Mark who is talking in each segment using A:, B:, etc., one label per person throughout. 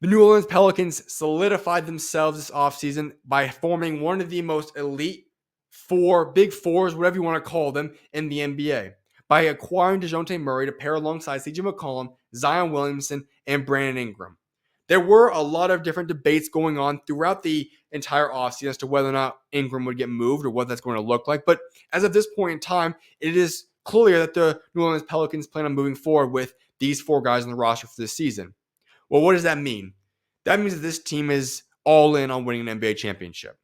A: The New Orleans Pelicans solidified themselves this offseason by forming one of the most elite big fours, whatever you want to call them, in the NBA by acquiring DeJounte Murray to pair alongside CJ McCollum, Zion Williamson, and Brandon Ingram. There were a lot of different debates going on throughout the entire offseason as to whether or not Ingram would get moved or what that's going to look like. But as of this point in time, it is clear that the New Orleans Pelicans plan on moving forward with these four guys on the roster for this season. Well, what does that mean? That means that this team is all in on winning an NBA championship.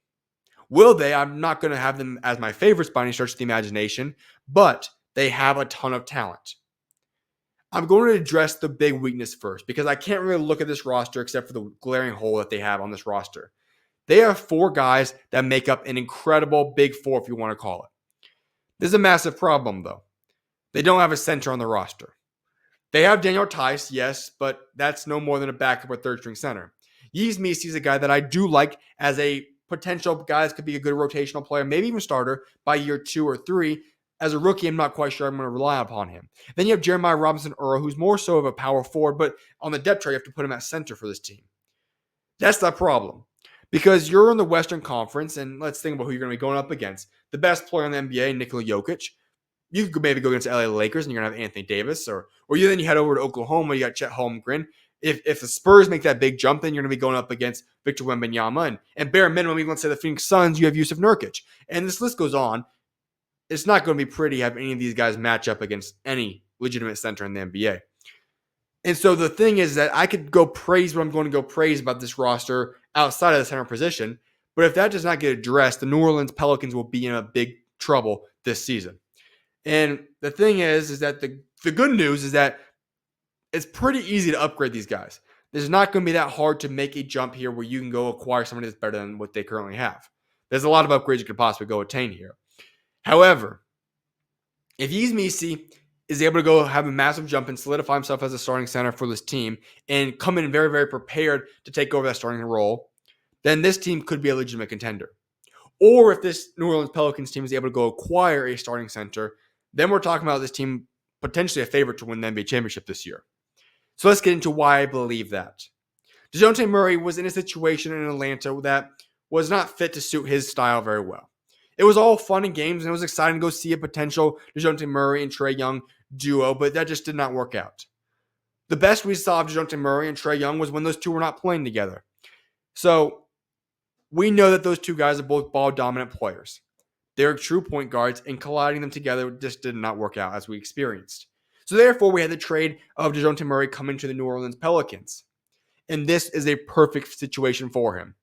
A: Will they? I'm not going to have them as my favorites by any stretch of the imagination, but they have a ton of talent. I'm going to address the big weakness first because I can't really look at this roster except for the glaring hole that they have on this roster. They have four guys that make up an incredible big four, if you want to call it. There's a massive problem, though. They don't have a center on the roster. They have Daniel Tice, yes, but that's no more than a backup or third-string center. Yves Missi is a guy that I do like as a potential guy that could be a good rotational player, maybe even starter by year 2 or 3. As a rookie, I'm not quite sure I'm going to rely upon him. Then you have Jeremiah Robinson-Earl, who's more so of a power forward, but on the depth chart, you have to put him at center for this team. That's the problem. Because you're in the Western Conference, and let's think about who you're going to be going up against. The best player in the NBA, Nikola Jokic. You could maybe go against the LA Lakers and you're going to have Anthony Davis. Or then you head over to Oklahoma, you got Chet Holmgren. If the Spurs make that big jump, then you're going to be going up against Victor Wembanyama. And bare minimum, even let's say the Phoenix Suns, you have Yusuf Nurkic. And this list goes on. It's not going to be pretty to have any of these guys match up against any legitimate center in the NBA. And so the thing is that I could go praise what I'm going to go praise about this roster outside of the center position. But if that does not get addressed, the New Orleans Pelicans will be in a big trouble this season. And the thing is that the good news is that it's pretty easy to upgrade these guys. It's not going to be that hard to make a jump here where you can go acquire somebody that's better than what they currently have. There's a lot of upgrades you could possibly go attain here. However, if Yves Missi is able to go have a massive jump and solidify himself as a starting center for this team and come in very, very prepared to take over that starting role, then this team could be a legitimate contender. Or if this New Orleans Pelicans team is able to go acquire a starting center, then we're talking about this team potentially a favorite to win the NBA championship this year. So let's get into why I believe that. DeJounte Murray was in a situation in Atlanta that was not fit to suit his style very well. It was all fun and games, and it was exciting to go see a potential DeJounte Murray and Trae Young duo, but that just did not work out. The best we saw of DeJounte Murray and Trae Young was when those two were not playing together. So we know that those two guys are both ball-dominant players. They're true point guards, and colliding them together just did not work out as we experienced. So therefore, we had the trade of DeJounte Murray coming to the New Orleans Pelicans. And this is a perfect situation for him.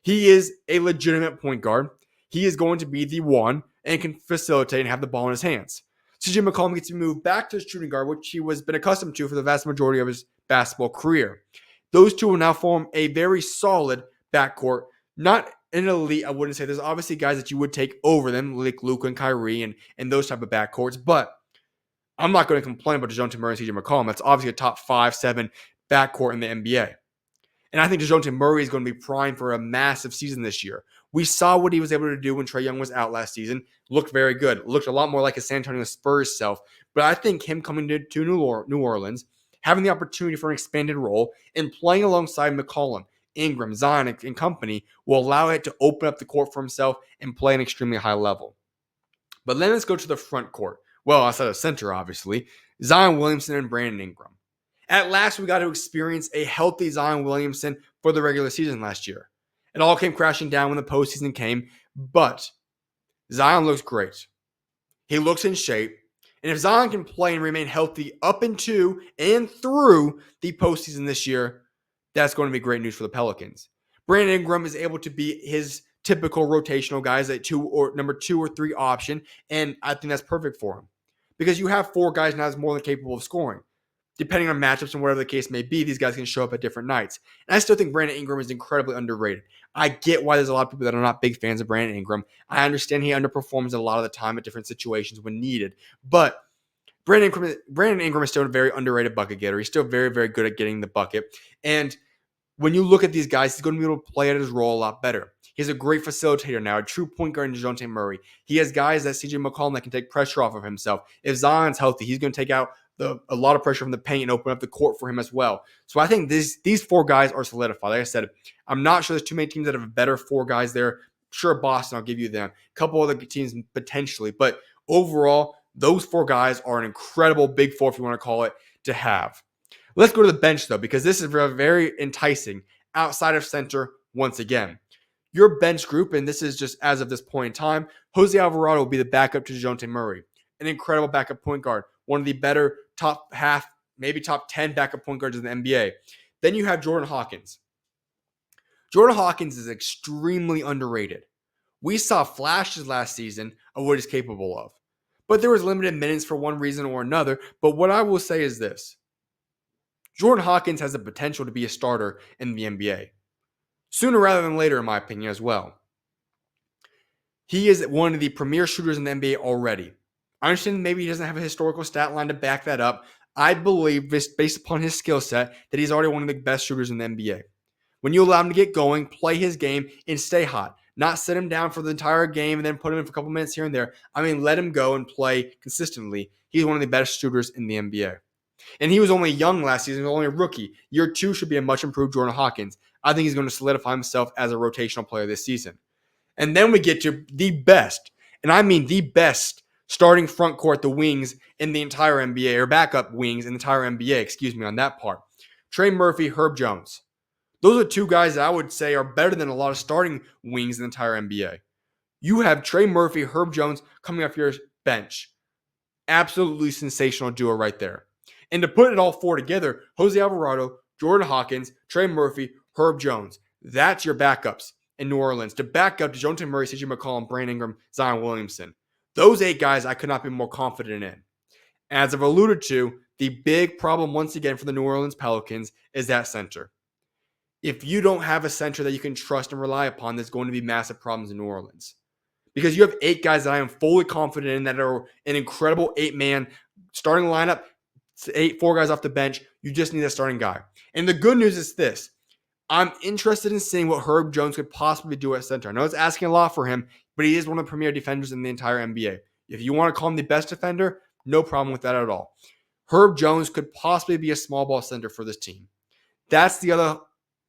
A: He is a legitimate point guard. He is going to be the one and can facilitate and have the ball in his hands. CJ McCollum gets to move back to shooting guard, which he was been accustomed to for the vast majority of his basketball career. Those two will now form a very solid backcourt. Not an elite, I wouldn't say. There's obviously guys that you would take over them, like Luka and Kyrie and those type of backcourts. But I'm not going to complain about DeJounte Murray and CJ McCollum. That's obviously a top 5-7 backcourt in the NBA. And I think DeJounte Murray is going to be primed for a massive season this year. We saw what he was able to do when Trae Young was out last season. Looked very good. Looked a lot more like a San Antonio Spurs self. But I think him coming to New Orleans, having the opportunity for an expanded role, and playing alongside McCollum, Ingram, Zion, and company will allow it to open up the court for himself and play an extremely high level. But then let's go to the front court. Well, outside of center, obviously, Zion Williamson and Brandon Ingram. At last, we got to experience a healthy Zion Williamson for the regular season last year. It all came crashing down when the postseason came, but Zion looks great. He looks in shape. And if Zion can play and remain healthy up into and through the postseason this year, that's going to be great news for the Pelicans. Brandon Ingram is able to be his typical rotational guys at number 2 or 3 option, and I think that's perfect for him. Because you have 4 guys now that's more than capable of scoring. Depending on matchups and whatever the case may be, these guys can show up at different nights. And I still think Brandon Ingram is incredibly underrated. I get why there's a lot of people that are not big fans of Brandon Ingram. I understand he underperforms a lot of the time at different situations when needed. But Brandon Ingram is still a very underrated bucket getter. He's still very, very good at getting the bucket. And when you look at these guys, he's going to be able to play at his role a lot better. He's a great facilitator now, a true point guard in DeJounte Murray. He has guys that CJ McCollum that can take pressure off of himself. If Zion's healthy, he's going to take out a lot of pressure from the paint and open up the court for him as well. So I think these 4 guys are solidified. Like I said, I'm not sure there's too many teams that have better 4 guys there. Sure, Boston, I'll give you them. A couple other teams potentially. But overall, those 4 guys are an incredible big 4, if you want to call it, to have. Let's go to the bench, though, because this is very enticing outside of center once again. Your bench group, and this is just as of this point in time, Jose Alvarado will be the backup to DeJounte Murray. An incredible backup point guard. One of the better top half, maybe top 10 backup point guards in the NBA. Then you have Jordan Hawkins. Jordan Hawkins is extremely underrated. We saw flashes last season of what he's capable of. But there was limited minutes for one reason or another. But what I will say is this. Jordan Hawkins has the potential to be a starter in the NBA. Sooner rather than later, in my opinion, as well. He is one of the premier shooters in the NBA already. I understand maybe he doesn't have a historical stat line to back that up. I believe, based upon his skill set, that he's already one of the best shooters in the NBA. When you allow him to get going, play his game, and stay hot. Not sit him down for the entire game and then put him in for a couple minutes here and there. I mean, let him go and play consistently. He's one of the best shooters in the NBA. And he was only young last season. He was only a rookie. Year 2 should be a much improved Jordan Hawkins. I think he's going to solidify himself as a rotational player this season. And then we get to the best, and I mean the best, starting front court, the wings in the entire NBA, or backup wings in the entire NBA, on that part. Trey Murphy, Herb Jones. Those are 2 guys that I would say are better than a lot of starting wings in the entire NBA. You have Trey Murphy, Herb Jones coming off your bench. Absolutely sensational duo right there. And to put it all 4 together, Jose Alvarado, Jordan Hawkins, Trey Murphy, Herb Jones. That's your backups in New Orleans. To back up DeJounte Murray, CJ McCollum, Brandon Ingram, Zion Williamson. Those 8 guys I could not be more confident in. As I've alluded to, the big problem once again for the New Orleans Pelicans is that center. If you don't have a center that you can trust and rely upon, there's going to be massive problems in New Orleans. Because you have 8 guys that I am fully confident in that are an incredible 8-man starting lineup, 4 guys off the bench. You just need a starting guy. And the good news is this. I'm interested in seeing what Herb Jones could possibly do at center. I know it's asking a lot for him, but he is one of the premier defenders in the entire NBA. If you want to call him the best defender, no problem with that at all. Herb Jones could possibly be a small ball center for this team. That's the other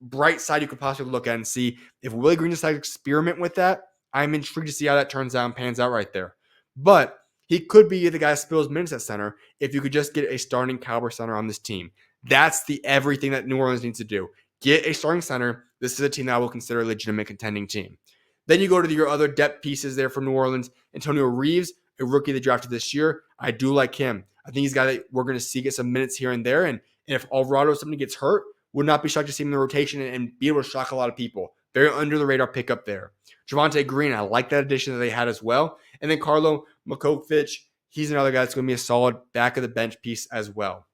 A: bright side you could possibly look at and see. If Willie Green decides to experiment with that, I'm intrigued to see how that turns out and pans out right there. But he could be the guy that spills minutes at center if you could just get a starting caliber center on this team. That's the everything that New Orleans needs to do. Get a starting center. This is a team that I will consider a legitimate contending team. Then you go to your other depth pieces there for New Orleans. Antonio Reeves, a rookie they drafted this year. I do like him. I think he's got that we're going to see get some minutes here and there. And if Alvarado somebody gets hurt, would not be shocked to see him in the rotation and be able to shock a lot of people. Very under the radar pickup there. Javonte Green, I like that addition that they had as well. And then Carlo Makovic, he's another guy that's going to be a solid back of the bench piece as well.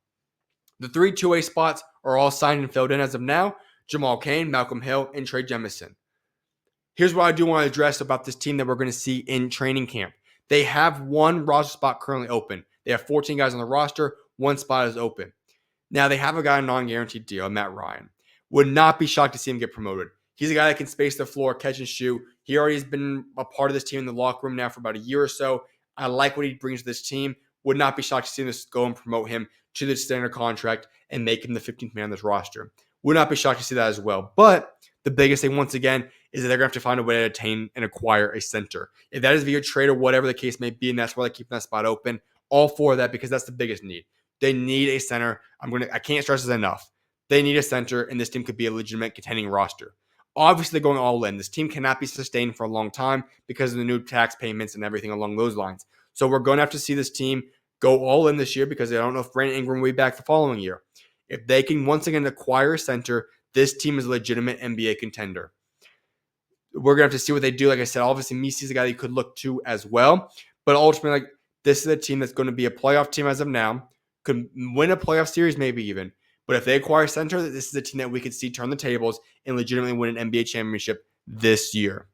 A: The 3 2-way spots are all signed and filled in as of now. Jamal Cain, Malcolm Hill, and Trey Jemison. Here's what I do want to address about this team that we're going to see in training camp. They have 1 roster spot currently open. They have 14 guys on the roster. 1 spot is open. Now, they have a guy on a non-guaranteed deal, Matt Ryan. Would not be shocked to see him get promoted. He's a guy that can space the floor, catch and shoot. He already has been a part of this team in the locker room now for about a year or so. I like what he brings to this team. Would not be shocked to see this go and promote him to the standard contract and make him the 15th man on this roster. Would not be shocked to see that as well. But the biggest thing, once again, is that they're going to have to find a way to attain and acquire a center. If that is via trade or whatever the case may be, and that's why they keep that spot open, all for that because that's the biggest need. They need a center. I can't stress this enough. They need a center, and this team could be a legitimate contending roster. Obviously, they're going all in. This team cannot be sustained for a long time because of the new tax payments and everything along those lines. So we're going to have to see this team go all in this year because I don't know if Brandon Ingram will be back the following year. If they can once again acquire a center, this team is a legitimate NBA contender. We're going to have to see what they do. Like I said, obviously, Misi's a guy that you could look to as well. But ultimately, this is a team that's going to be a playoff team as of now. Could win a playoff series, maybe even. But if they acquire a center, this is a team that we could see turn the tables and legitimately win an NBA championship this year.